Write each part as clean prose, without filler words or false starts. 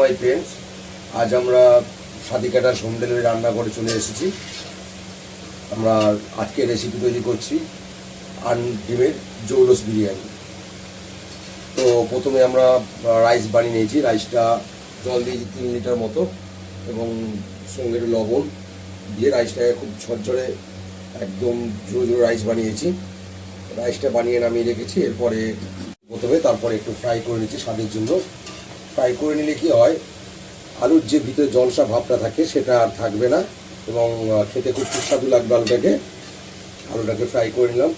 My friends, আজ আমরা সাদিকাটার home delivery রান্না করে চলে এসেছি। আমরা আজকে রেসিপি তৈরি করছি ডিমের জৌলস বিরিয়ানি। তো প্রথমে আমরা রাইস বানিয়ে নিয়েছি। রাইসটা জল দিয়েছি 3 লিটার মতো এবং সঙ্গে লবণ দিয়ে রাইসটাকে খুব ঝরঝরে একদম ঝুরো ঝুরো রাইস বানিয়েছি। রাইসটা বানিয়ে নামিয়ে রেখেছি। তারপরে একটু ফ্রাই করে নিচ্ছি স্বাদের জন্য। ফ্রাই করে নিলে কি হয়, আলুর যে ভিতরে জলসা ভাবটা থাকে সেটা আর থাকবে না এবং খেতে খুব সুস্বাদু লাগবে। আলুটাকে ফ্রাই করে নিলাম।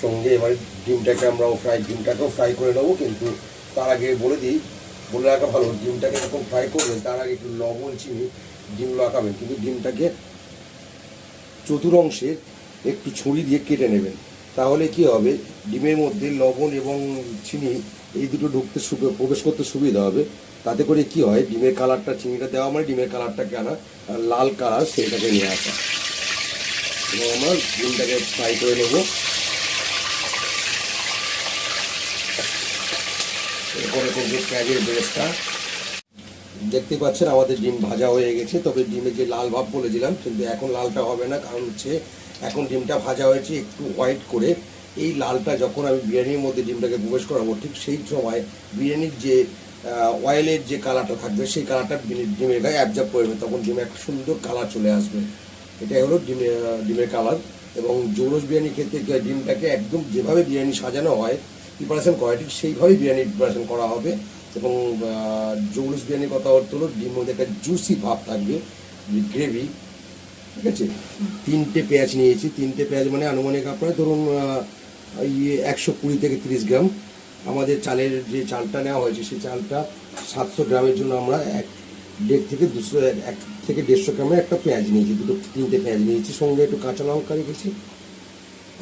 সঙ্গে এবারে ডিমটাকেও ফ্রাই করে নেবো। কিন্তু তার আগে বলে রাখা ভালো, ডিমটাকে যখন ফ্রাই করবেন তার আগে একটু লবণ চিনি ডিম লাগাবেন, কিন্তু ডিমটাকে চতুরংশে একটু ছুরি দিয়ে কেটে নেবেন। তাহলে কি হবে, ডিমের মধ্যে লবণ এবং চিনি এই দুটো প্রবেশ করতে সুবিধা হবে। তাতে করে কি হয়, ডিমের কালারটা, চিনিটা দেওয়া মানে ডিমের কালারটাকে আনা, লাল কালার সেইটাকে নিয়ে আসা। এবং আমরা ডিমটাকে ফ্রাই করে নেব। এরপরে করবো পেঁয়াজের ব্রেস্টটা। দেখতে পাচ্ছেন আমাদের ডিম ভাজা হয়ে গেছে, তবে ডিমের যে লাল ভাব বলেছিলাম, কিন্তু এখন লালটা হবে না। কারণ হচ্ছে এখন ডিমটা ভাজা হয়েছে একটু হোয়াইট করে। এই লালটা যখন আমি বিরিয়ানির মধ্যে ডিমটাকে প্রবেশ করাবো, ঠিক সেই সময় বিরিয়ানির যে অয়েলের যে কালারটা থাকবে সেই কালারটা ডিমের গায়ে অ্যাবজর্ব করবে, তখন ডিমে একটা সুন্দর কালার চলে আসবে। এটাই হলো ডিমের কালার। এবং জৌলস বিরিয়ানি খেতে ডিমটাকে একদম যেভাবে বিরিয়ানি সাজানো হয় প্রিপারেশন করা, ঠিক সেইভাবেই বিরিয়ানি প্রিপারেশন করা হবে। এবং জৌলস বিরিয়ানির কথা হলো ডিমের মধ্যে একটা জুসি ভাব থাকবে, গ্রেভি। ঠিক আছে, 3টে পেঁয়াজ নিয়েছি। 3টে পেঁয়াজ মানে আনুমানিক আপনার ধরুন 120 থেকে 30 গ্রাম। আমাদের চালের যে চালটা নেওয়া হয়েছে সেই চালটা 700 গ্রামের জন্য আমরা 1 থেকে 150 গ্রামের একটা পেঁয়াজ নিয়েছি। 3টে পেঁয়াজ নিয়েছি। সঙ্গে একটু কাঁচা লঙ্কা রেখেছি,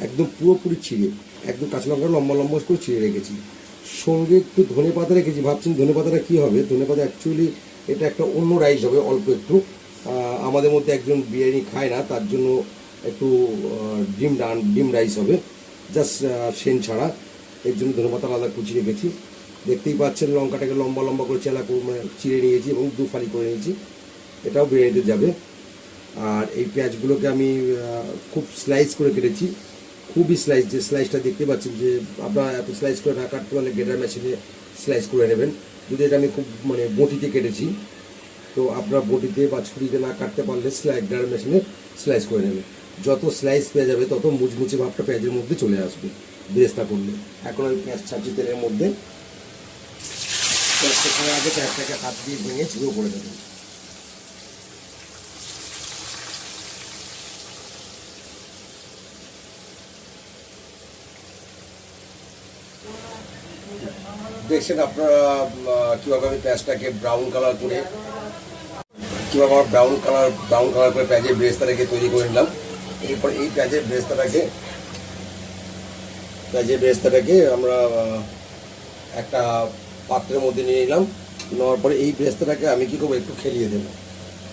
একদম পুরোপুরি ছিঁড়ে, একদম কাঁচা লঙ্কা লম্বা লম্বা করে ছিঁড়ে রেখেছি। সঙ্গে একটু ধনে পাতা রেখেছি। ভাবছেন ধনে পাতাটা কী হবে? ধনে পাতা অ্যাকচুয়ালি এটা একটা অন্য রাইস হবে, অল্প একটু। আমাদের মধ্যে একজন বিরিয়ানি খায় না, তার জন্য একটু ডিম রাইস হবে, জাস্ট সেন ছাড়া। এর জন্য ধনে পাতা আলাদা কুচি রেখেছি। দেখতেই পাচ্ছেন লঙ্কাটাকে লম্বা লম্বা করে চিড়ে নিয়েছি এবং 2 ফালি করে নিয়েছি। এটাও বিরিয়ানিতে যাবে। আর এই পেঁয়াজগুলোকে আমি খুব স্লাইস করে কেটেছি, খুবই স্লাইস। যে স্লাইসটা দেখতে পাচ্ছেন, যে আপনারা এত স্লাইস করে না কাটতে পারলে গ্রেটার মেশিনে স্লাইস করে নেবেন। যদি এটা আমি খুব বটিতে কেটেছি, তো আপনার বটিতে বা ছুরিতে না কাটতে পারলে গ্রেটার মেশিনে স্লাইস করে নেবেন। যত স্লাইস পেয়ে যাবে তত মুচমুচে ভাবটা পেঁয়াজের মধ্যে চলে আসবে বেরেস্তা করলে। এখন আমি পেঁয়াজ ছাড়ছি তেলের মধ্যে। পেঁয়াজটাকে হাত দিয়ে ভেঙে ঝুড়ো করে দেবেন। দেখছেন আপনারা কীভাবে আমি পেঁয়াজটাকে ব্রাউন কালার করে পেঁয়াজের ব্রেস্তাটাকে তৈরি করে নিলাম। এরপর এই পেঁয়াজের ব্রেস্তাটাকে আমরা একটা পাত্রের মধ্যে নিয়ে নিলাম। নেওয়ার পরে এই ব্রেস্তাটাকে আমি কী করবো, একটু খেলিয়ে দেবো।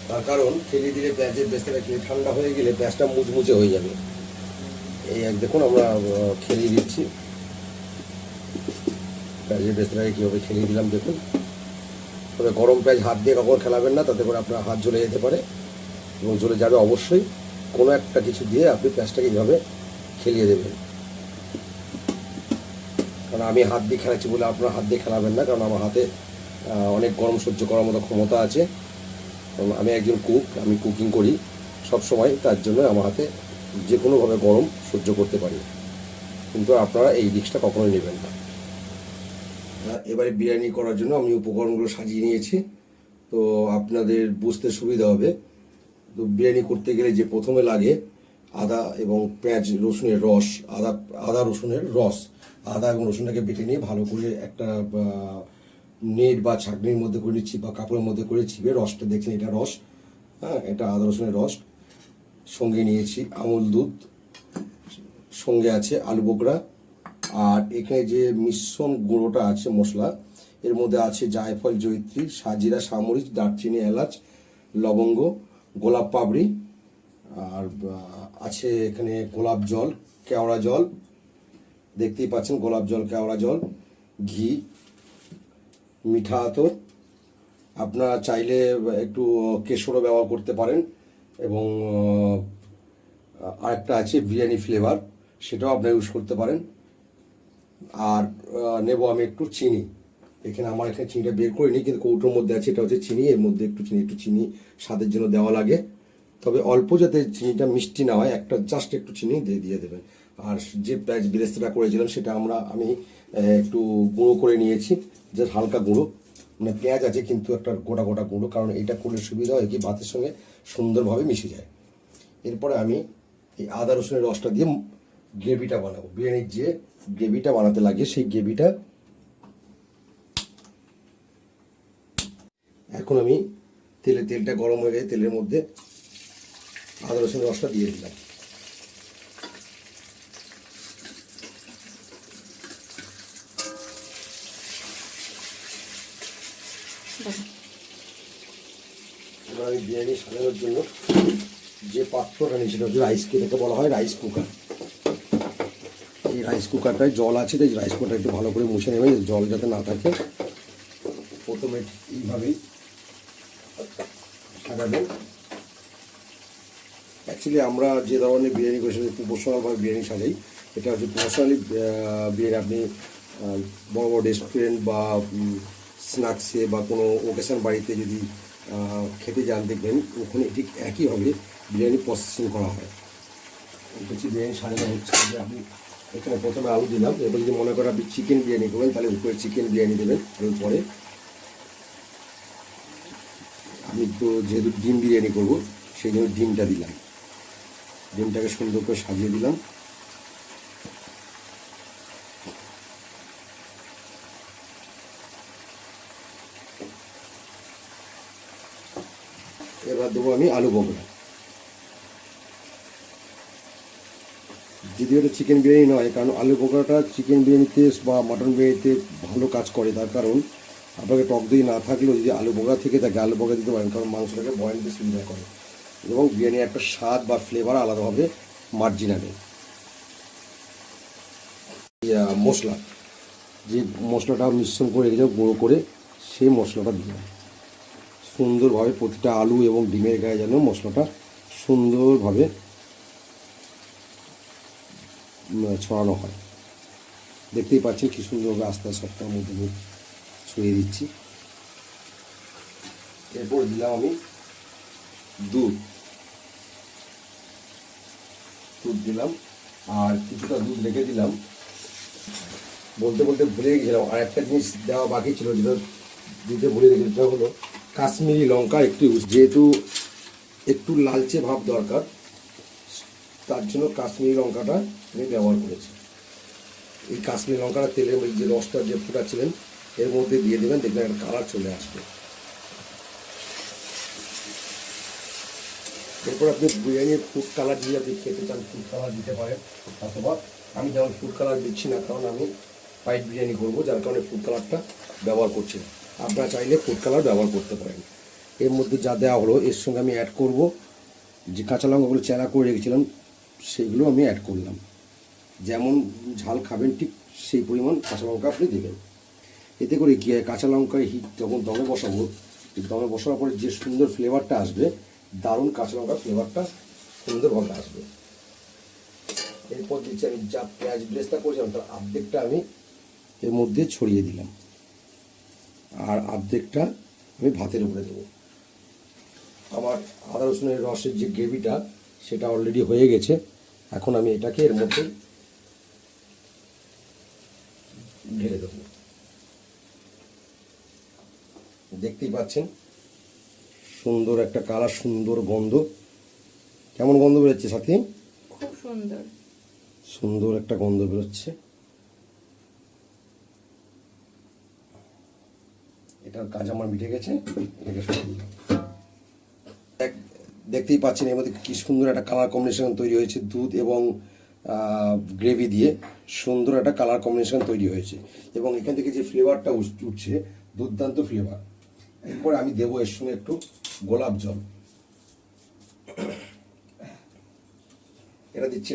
তার কারণ খেলিয়ে দিলে পেঁয়াজের ব্রেস্তাটা খেলে ঠান্ডা হয়ে গেলে পেঁয়াজটা মুচমুচে হয়ে যাবে। এই দেখুন আমরা খেলিয়ে দিচ্ছি পেঁয়াজের ব্রেস্তাটাকে কীভাবে খেলিয়ে দিলাম দেখুন। তবে গরম পেঁয়াজ হাত দিয়ে কখনো খেলাবেন না, তাতে করে আপনার হাত জ্বলে যেতে পারে এবং জ্বলে যাবে। অবশ্যই কোনো একটা কিছু দিয়ে আপনি পেঁয়াজটাকে এইভাবে খেলিয়ে দেবেন। কারণ আমি হাত দিয়ে খেলাচ্ছি বলে আপনারা হাত দিয়ে খেলাবেন না, কারণ আমার হাতে অনেক গরম সহ্য করার মতো ক্ষমতা আছে। আমি একজন কুক, আমি কুকিং করি সব সময়, তার জন্য আমার হাতে যে কোনোভাবে গরম সহ্য করতে পারি। কিন্তু আপনারা এই রিস্কটা কখনোই নেবেন না। এবারে বিরিয়ানি করার জন্য আমি উপকরণগুলো সাজিয়ে নিয়েছি, তো আপনাদের বুঝতে সুবিধা হবে। তো বিরিয়ানি করতে গেলে যে প্রথমে লাগে আদা এবং পেঁয়াজ রসুনের রস, আদা রসুনের রস। আদা এবং রসুনটাকে বেটে নিয়ে ভালো করে একটা নেট বা ছাঁকনির মধ্যে করে নিচ্ছি বা কাপড়ের মধ্যে করে চিপে রসটা দেখছেন, এটা রস। হ্যাঁ, এটা আদা রসুনের রস। সঙ্গে নিয়েছি আমুল দুধ, সঙ্গে আছে আলু বোখরা। আর এখানে যে মিশ্রণ গুঁড়োটা আছে মশলা, এর মধ্যে আছে জায়ফল, জয়িত্রী, সাজিরা, সামরিচ, দারচিনি, এলাচ, লবঙ্গ, গোলাপ পাপড়ি, আর আছে এখানে গোলাপ জল, কেওড়া জল, দেখতেই পাচ্ছেন গোলাপ জল, কেওড়া জল, ঘি, মিঠা আতর, আপনারা চাইলে একটু কেশরও ব্যবহার করতে পারেন, এবং আরেকটা আছে বিরিয়ানি ফ্লেভার, সেটাও আপনারা ইউজ করতে পারেন। আর নেব আমি একটু চিনি। আমার এখানে চিনিটা বের করিনি, কিন্তু কৌটোর মধ্যে আছে, এটা হচ্ছে চিনি। এর মধ্যে একটু চিনি স্বাদের জন্য দেওয়া লাগে, তবে অল্প, যাতে চিনিটা মিষ্টি না হয়, জাস্ট একটু চিনি দিয়ে দেবেন। আর যে পেঁয়াজ বেরেস্তাটা করেছিলাম সেটা আমি একটু গুঁড়ো করে নিয়েছি, জাস্ট হালকা গুঁড়ো, মানে পেঁয়াজ আছে কিন্তু একটা গোটা গোটা গুঁড়ো, কারণ এটা করলে সুবিধা হয় কি ভাতের সঙ্গে সুন্দরভাবে মিশে যায়। এরপরে আমি এই আদা রসুনের রসটা দিয়ে গ্রেভিটা বানাবো। বিরিয়ানির যে গ্রেভিটা বানাতে লাগে সেই গ্রেভিটা এখন আমি তেলটা গরম হয়ে গেছে, তেলের মধ্যে আদা রসুনের রসটা দিয়ে দিলাম। এবার আমি বিরিয়ানি সাজানোর জন্য যে পাত্রটা নিই সেটা হচ্ছে এটাকে বলা হয় রাইস কুকার। এই রাইস কুকারটায় জল আছে, তাই রাইস কুকারটা একটু ভালো করে মুছে নেবেন, জল যাতে না থাকে। প্রথমে এইভাবেই সাজাবেন। অ্যাকচুয়ালি আমরা যে ধরনের বিরিয়ানি করি সেটা প্রফেশনালভাবে বিরিয়ানি সাজাই। এটা হচ্ছে প্রফেশনালি বিরিয়ানি। আপনি বড় বড় রেস্টুরেন্ট বা স্ন্যাক্সে বা কোনো ওকেশন বাড়িতে যদি খেতে যান, দেখবেন ওখানে ঠিক একইভাবে বিরিয়ানি প্রসেসিং করা হয়। হচ্ছে বিরিয়ানি সাজানো হচ্ছে যে আপনি এখানে প্রথমে আলু দিলাম। এবার যদি মনে করেন আপনি চিকেন বিরিয়ানি করবেন, তাহলে উপরে চিকেন বিরিয়ানি দেবেন। আলুর পরে আমি তো যেহেতু ডিম বিরিয়ানি করবো, সেই জন্য ডিমটা দিলাম। ডিমটাকে সুন্দর করে সাজিয়ে দিলাম। এবার দেবো আমি আলু বকরা। যদি ওটা চিকেন বিরিয়ানি নয়, কারণ আলু বকরাটা চিকেন বিরিয়ানিতে বা মাটন বিরিয়ানিতে ভালো কাজ করে। তার কারণ আপনাকে টক দই না থাকলেও যদি আলু বকরা থেকে থাকে, আলু বকরা দিতে পারেন, কারণ মাংসটাকে বয়েল দিতে সুবিধা করে এবং বিরিয়ানির একটা স্বাদ বা ফ্লেভার আলাদা হবে মার্জিনালে। মশলা, যে মশলাটা মিশ্রণ করে রেখেছে গুঁড়ো করে, সেই মশলাটা দিলাম সুন্দরভাবে। প্রতিটা আলু এবং ডিমের গায়ে যেন মশলাটা সুন্দরভাবে ছড়ানো হয়। দেখতেই পাচ্ছেন কি সুন্দরভাবে আস্তে আস্তে সবটার মধ্যে আমি ছড়িয়ে দিচ্ছি। এরপর দিলাম আমি দুধ দিলাম, আর কিছুটা দুধ রেখে দিলাম। বলতে বলতে ভুলে গেছিলাম, আর একটা জিনিস দেওয়া বাকি ছিল, যেটা দিতে ভুলে গেছি, সেটা হলো কাশ্মীরি লঙ্কা একটু ইউজ। যেহেতু একটু লালচে ভাব দরকার, তার জন্য কাশ্মীরি লঙ্কাটা আমি ব্যবহার করেছি। এই কাশ্মীরি লঙ্কাটা তেলের যে রসটা যে ফুটাচ্ছিলেন এর মধ্যে দিয়ে দেবেন, দেখবেন একটা কালার চলে আসবে। এরপর আপনি বিরিয়ানির ফুড কালার দিয়ে আপনি খেতে চান, ফুড কালার দিতে পারেন। অথবা আমি যেমন ফুড কালার দিচ্ছি না, কারণ আমি হোয়াইট বিরিয়ানি করবো, যার কারণে ফুড কালারটা ব্যবহার করছি না। আপনারা চাইলে ফুড কালার ব্যবহার করতে পারেন। এর মধ্যে যা দেওয়া হলো, এর সঙ্গে আমি অ্যাড করব যে কাঁচা লঙ্কাগুলো চেরা করে রেখেছিলাম, সেইগুলো আমি অ্যাড করলাম। যেমন ঝাল খাবেন ঠিক সেই পরিমাণ কাঁচা লঙ্কা আপনি দেবেন। এতে করে কি হয়, কাঁচা লঙ্কার হিট যখন দমে বসাবো, দমে বসানোর পরে যে সুন্দর ফ্লেভারটা আসবে, দারুণ কাঁচা লঙ্কার ফ্লেভারটা সুন্দরভাবে আসবে। এরপর দিচ্ছি আমি যা পেঁয়াজ ব্রেস্তা করেছিলাম, তার অর্ধেকটা আমি এর মধ্যে ছড়িয়ে দিলাম, আর অর্ধেকটা আমি ভাতের উপরে দেবো। আমার আদা রসুনের রসের যে গ্রেভিটা, সেটা অলরেডি হয়ে গেছে। এখন আমি এটাকে এর মধ্যে ঢেলে দেবো। দেখতেই পাচ্ছেন সুন্দর একটা কালার, সুন্দর গন্ধ। কেমন গন্ধ বেরোচ্ছে সাথী? খুব সুন্দর, সুন্দর একটা গন্ধ বেরোচ্ছে। এটার কাজ আমার মিটে গেছে। দেখতেই পাচ্ছেন এর মধ্যে কি সুন্দর একটা কালার কম্বিনেশন তৈরি হয়েছে। দুধ এবং গ্রেভি দিয়ে সুন্দর একটা কালার কম্বিনেশন তৈরি হয়েছে, এবং এখান থেকে যে ফ্লেভারটা উঠছে, দুর্দান্ত ফ্লেভার। এরপরে আমি দেবো এর সঙ্গে একটু গোলাপ জল। এটা দিচ্ছি,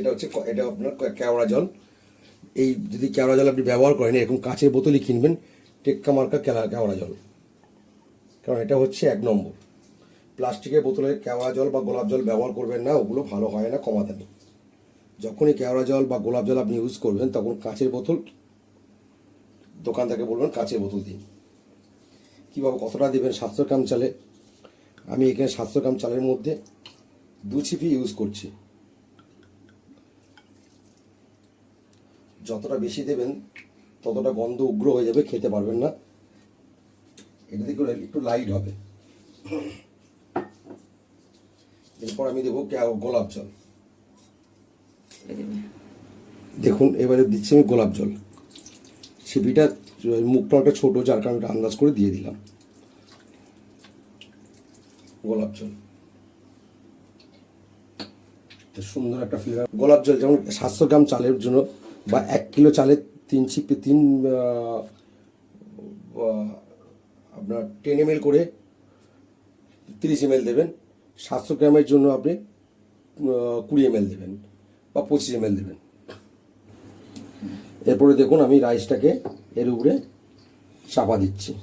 এটা আপনার কেওড়া জল। এই যদি কেওড়া জল আপনি ব্যবহার করেন, এরকম কাঁচের বোতলই কিনবেন, টেক্কা মার্কা কেওড়া জল। কারণ এটা হচ্ছে 1 নম্বর। প্লাস্টিকের বোতলে কেওড়া জল বা গোলাপ জল ব্যবহার করবেন না, ওগুলো ভালো হয় না কমাদামি। যখনই কেওড়া জল বা গোলাপ জল আপনি ইউজ করবেন তখন কাঁচের বোতল, দোকান থেকে বলবেন কাঁচের বোতল দিন। কীভাবে কতটা দেবেন? 700 গ্রাম চালে আমি এখানে 700 গ্রাম চালের মধ্যে 2 ছিপি ইউজ করছি। যতটা বেশি দেবেন ততটা গন্ধ উগ্র হয়ে যাবে, খেতে পারবেন না। এটা দিয়ে একটু লাইট হবে। এরপর আমি দেবো গোলাপ জল। দেখুন এবারে দিচ্ছি আমি গোলাপ জল। ছিপিটা মুখটা একটা ছোটো, যার কারণে আন্দাজ করে দিয়ে দিলাম গোলাপ জল। সুন্দর একটা ফ্লেভার। গোলাপ জল যেমন 700 গ্রাম চালের জন্য বা 1 কিলো চালের 3 ছিপি আপনার 10 ml করে 30 ml দেবেন। 700 গ্রামের জন্য আপনি 20 ml দেবেন বা 25 ml দেবেন। এরপরে দেখুন আমি রাইসটাকে এর উপরে চাপা দিচ্ছি।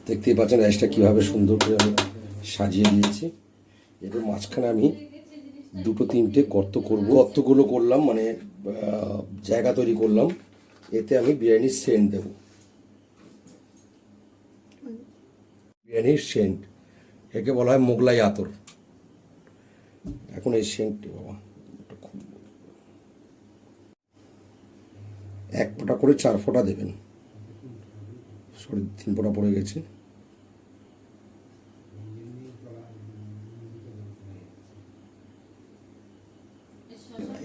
দেখতেই পাচ্ছেন রাইসটা কীভাবে সুন্দর করে আমি সাজিয়ে দিয়েছি। এবার মাঝখানে আমি 2-3টে গর্ত করব। গর্তগুলো করলাম মানে জায়গা তৈরি করলাম, এতে আমি বিরিয়ানির সেন্ট দেব। বিরিয়ানির সেন্ট একে বলা হয় মোগলাই আতর। এখন এই সেন্টটি বাবা 1 ফোঁটা করে 4 ফোঁটা দেবেন। সরি 3 ফোঁটা পড়ে গেছে।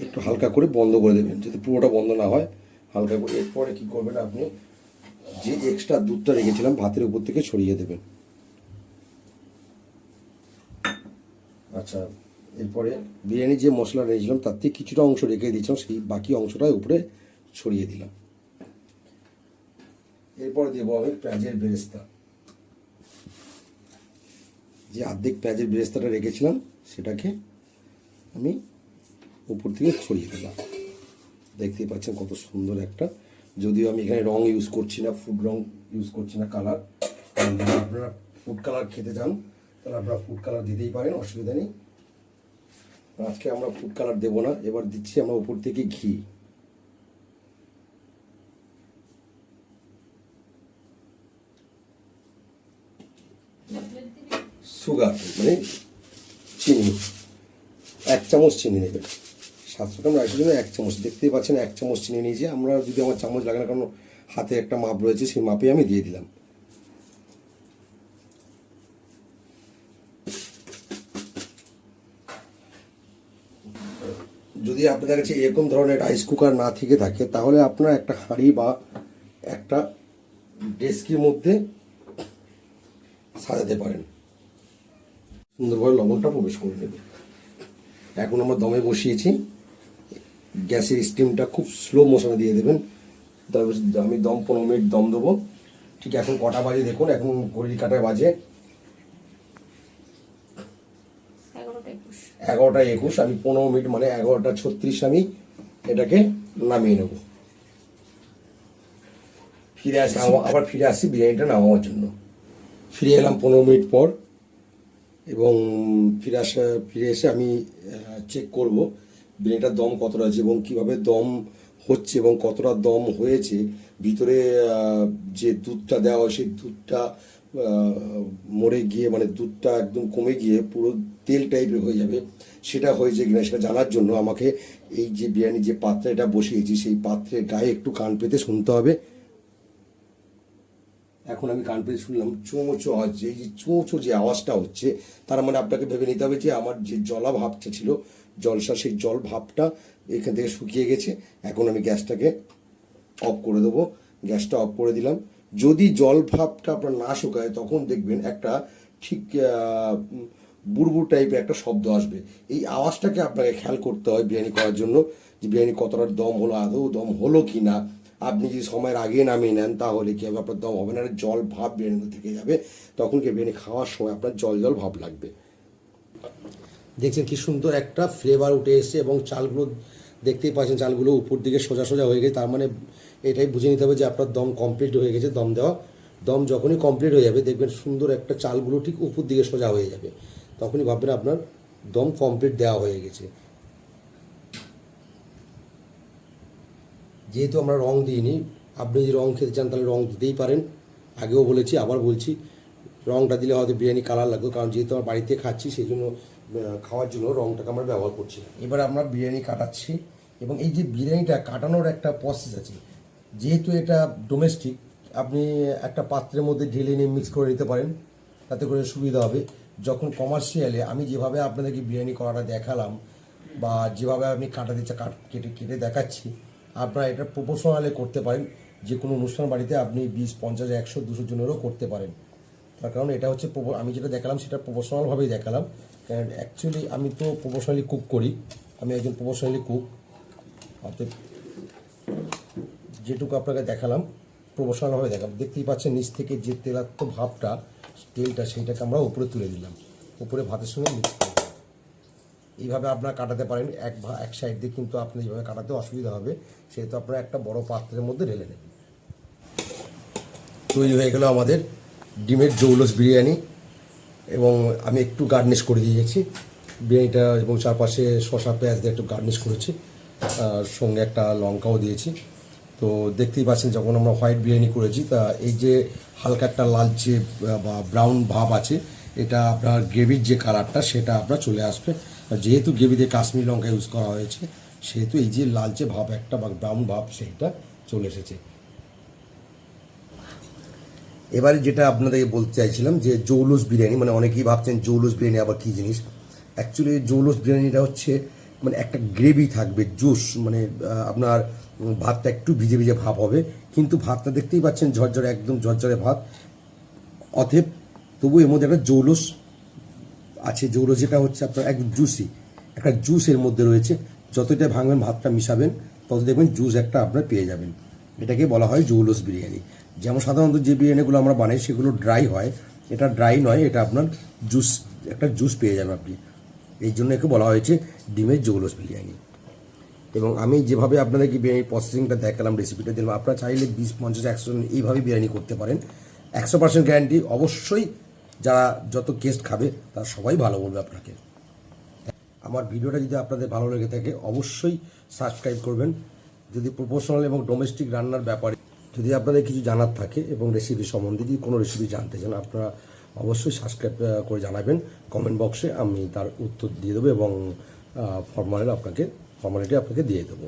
একটু হালকা করে বন্ধ করে দেবেন, যাতে পুরোটা বন্ধ না হয়, হালকা করে। এরপরে কী করবেন, আপনি যে এক্সট্রা দুধটা রেখেছিলাম ভাতের উপর থেকে ছড়িয়ে দেবেন। আচ্ছা, এরপরে বিরিয়ানি যে মশলা রেখেছিলাম তার থেকে কিছুটা অংশ রেখে দিয়েছিলাম, সেই বাকি অংশটা উপরে ছড়িয়ে দিলাম। এরপরে দেবো আমি পেঁয়াজের বেরেস্তা। যে অর্ধেক পেঁয়াজের বেরেস্তাটা রেখেছিলাম সেটাকে আমি উপর থেকে ছড়িয়ে দিলাম। দেখতেই পাচ্ছেন কত সুন্দর একটা। যদিও আমি এখানে রং ইউজ করছি না, ফুড রং ইউজ করছি না, কালার। কারণ যদি আপনারা ফুড কালার খেতে চান তাহলে আপনারা ফুড কালার দিতেই পারেন, অসুবিধা নেই। আজকে আমরা ফুড কালার দেবো না। এবার দিচ্ছি আমরা উপর থেকে ঘি। সুগার মানে চিনি, 1 চামচ চিনি নেবেন। 700 গ্রাম রাইসের জন্য 1 চামচ। দেখতেই পাচ্ছেন 1 চামচ চিনি নিয়েছি। আমরা যদি আমার চামচ লাগে না, কারণ হাতে একটা মাপ রয়েছে, সেই মাপে আমি দিয়ে দিলাম। যদি আপনাদের কাছে এরকম ধরনের রাইস কুকার না থেকে থাকে তাহলে আপনারা একটা হাঁড়ি বা একটা ডেস্কির মধ্যে সাজাতে পারেন। সুন্দরভাবে লবণটা প্রবেশ করে নেবে। এখন আমরা দমে বসিয়েছি। গ্যাসের স্টিমটা খুব স্লো মোশনে দিয়ে দেবেন। তারপর আমি 15 মিনিট দম দেবো। ঠিক এখন কটা বাজে দেখুন, এখন ঘড়ির কাঁটায় বাজে 11টা 21। আমি 15 মিনিট মানে 11টা 36 আমি এটাকে নামিয়ে নেব। আবার ফিরে আসছি বিরিয়ানিটা নামানোর জন্য। ফিরে এলাম 15 মিনিট পর, এবং ফিরে এসে আমি চেক করব বিরিয়ানিটার দম কতটা আছে এবং কীভাবে দম হচ্ছে এবং কতটা দম হয়েছে। ভিতরে যে দুধটা দেওয়া হয় সেই দুধটা মরে গিয়ে, মানে দুধটা একদম কমে গিয়ে পুরো তেল টাইপের হয়ে যাবে, সেটা হয়েছে কিনা সেটা জানার জন্য আমাকে এই যে বিরিয়ানি যে পাত্রে এটা বসিয়েছি সেই পাত্রের গায়ে একটু কান পেতে শুনতে হবে। এখন আমি কান পেতে শুনলাম চোঁচো আওয়াজ। এই যে চোঁচো যে আওয়াজটা হচ্ছে, তার মানে আপনাকে ভেবে নিতে হবে যে আমার যে জলা ভাবটা ছিল, জলসা, সেই জল ভাবটা এখান থেকে শুকিয়ে গেছে। এখন আমি গ্যাসটাকে অফ করে দেবো। গ্যাসটা অফ করে দিলাম। যদি জল ভাবটা আপনার না শুকায় তখন দেখবেন একটা ঠিক বুড়বুড় টাইপের একটা শব্দ আসবে। এই আওয়াজটাকে আপনাকে খেয়াল করতে হয় বিরিয়ানি করার জন্য, যে বিরিয়ানি কতটা দম হলো, আদৌ দম হলো কি না। আপনি যদি সময়ের আগে নামিয়ে নেন তাহলে কি হবে, আপনার দম হবে না, জল ভাব বিরিয়ানি থেকে যাবে, তখন কি বিরিয়ানি খাওয়ার সময় আপনার জল জল ভাব লাগবে। দেখছেন কি সুন্দর একটা ফ্লেভার উঠে এসেছে, এবং চালগুলো দেখতেই পাচ্ছেন চালগুলো উপর দিকে সোজা সোজা হয়ে গেছে, তার মানে এটাই বুঝে নিতে হবে যে আপনার দম কমপ্লিট হয়ে গেছে। দম দেওয়া, দম যখনই কমপ্লিট হয়ে যাবে দেখবেন সুন্দর একটা চালগুলো ঠিক উপর দিকে সোজা হয়ে যাবে, তখনই ভাববেন আপনার দম কমপ্লিট দেওয়া হয়ে গেছে। যেহেতু আমরা রং দিইনি, আপনি যদি রং খেতে চান তাহলে রং দিতেই পারেন, আগেও বলেছি আবার বলছি, রংটা দিলে হয়তো বিরিয়ানি কালার লাগবে, কারণ যেহেতু আমরা বাড়িতে খাচ্ছি সেই জন্য খাওয়ার জন্য রংটাকে আমরা ব্যবহার করছি না। এবার আমরা বিরিয়ানি কাটাচ্ছি, এবং এই যে বিরিয়ানিটা কাটানোর একটা প্রসেস আছে, যেহেতু এটা ডোমেস্টিক, আপনি একটা পাত্রের মধ্যে ঢেলে নিয়ে মিক্স করে নিতে পারেন, তাতে করে সুবিধা হবে। যখন কমার্শিয়ালে আমি যেভাবে আপনাদেরকে বিরিয়ানি করাটা দেখালাম, বা যেভাবে আমি কাটাতে কেটে কেটে দেখাচ্ছি, আপনারা এটা প্রপোর্শনালে করতে পারেন। যে কোনো অনুষ্ঠান বাড়িতে আপনি 20, 50, 100, 200 জনেরও করতে পারেন। তার কারণ এটা হচ্ছে আমি যেটা দেখালাম সেটা প্রপোর্শনালভাবেই দেখালাম, কারণ অ্যাকচুয়ালি আমি তো প্রপোর্শনালি কুক করি, আমি একজন প্রপোর্শনালি কুক, অর্থাৎ যেটুকু আপনাকে দেখালাম প্রপোর্শনালভাবে দেখালাম। দেখতেই পাচ্ছেন নিচ থেকে যে তেলাত্ম ভাবটা, তেলটা, সেইটাকে আমরা উপরে তুলে দিলাম, উপরে ভাতের সঙ্গে মিক্স করে। এইভাবে আপনারা কাটাতে পারেন এক সাইড দিয়ে, কিন্তু আপনি যেভাবে কাটাতে অসুবিধা হবে সেহেতু আপনারা একটা বড় পাত্রের মধ্যে ঢেলে নেবেন। তৈরি হয়ে গেল আমাদের ডিমের জৌলস বিরিয়ানি, এবং আমি একটু গার্নিশ করে দিয়েছি বিরিয়ানিটা, এবং চারপাশে শসা পেঁয়াজ দিয়ে একটু গার্নিশ করেছি, সঙ্গে একটা লঙ্কাও দিয়েছি। তো দেখতেই পাচ্ছেন যখন আমরা হোয়াইট বিরিয়ানি করেছি, তা এই যে হালকা একটা লালচে বা ব্রাউন ভাব আছে, এটা আপনার গ্রেভির যে কালারটা সেটা আপনার চলে আসবে। যেহেতু গ্রেভিতে কাশ্মীরি লঙ্কা ইউজ করা হয়েছে, সেহেতু এই যে লালচে ভাব একটা বা ব্রাউন ভাব সেইটা চলে এসেছে। এবারে যেটা আপনাদেরকে বলতে চাইছিলাম যে জৌলুস বিরিয়ানি, মানে অনেকেই ভাবছেন জৌলুস বিরিয়ানি আবার কী জিনিস। অ্যাকচুয়ালি জৌলুস বিরিয়ানিটা হচ্ছে মানে একটা গ্রেভি থাকবে, জুস, মানে আপনার ভাতটা একটু ভিজে ভিজে ভাব হবে, কিন্তু ভাতটা দেখতেই পাচ্ছেন ঝরঝরে, একদম ঝরঝরে ভাত, অতএব তবু এর মধ্যে একটা জৌলুস আছে। জৌলুস যেটা হচ্ছে আপনার একদম জুসি, একটা জুস এর মধ্যে রয়েছে, যতটা ভাঙবেন ভাতটা মিশাবেন তত দেখবেন জুস একটা আপনার পেয়ে যাবেন। এটাকে বলা হয় জৌলুস বিরিয়ানি। যেমন সাধারণত যে বিরিয়ানিগুলো আমরা বানাই সেগুলো ড্রাই হয়, এটা ড্রাই নয়, এটা আপনার জুস, একটা জুস পেয়ে যাবেন আপনি, এই জন্য একে বলা হয়েছে ডিমের জৌলুস বিরিয়ানি। এবং আমি যেভাবে আপনাদেরকে বিরিয়ানি প্রসেসিংটা দেখালাম, রেসিপিটা দিলাম, আপনারা চাইলে 20, 50, 100 এইভাবে বিরিয়ানি করতে পারেন। 100% গ্যারান্টি, অবশ্যই যারা যত গেস্ট খাবে তারা সবাই ভালো বলবে আপনাকে। আমার ভিডিওটা যদি আপনাদের ভালো লেগে থাকে অবশ্যই সাবস্ক্রাইব করবেন। যদি প্রফেশনাল এবং ডোমেস্টিক রান্নার ব্যাপারে যদি আপনাদের কিছু জানার থাকে এবং রেসিপি সম্বন্ধে যদি কোনো রেসিপি জানতে চান, আপনারা অবশ্যই সাবস্ক্রাইব করে জানাবেন কমেন্ট বক্সে, আমি তার উত্তর দিয়ে দেবো এবং ফর্মালিটি আপনাকে দিয়ে দেবো।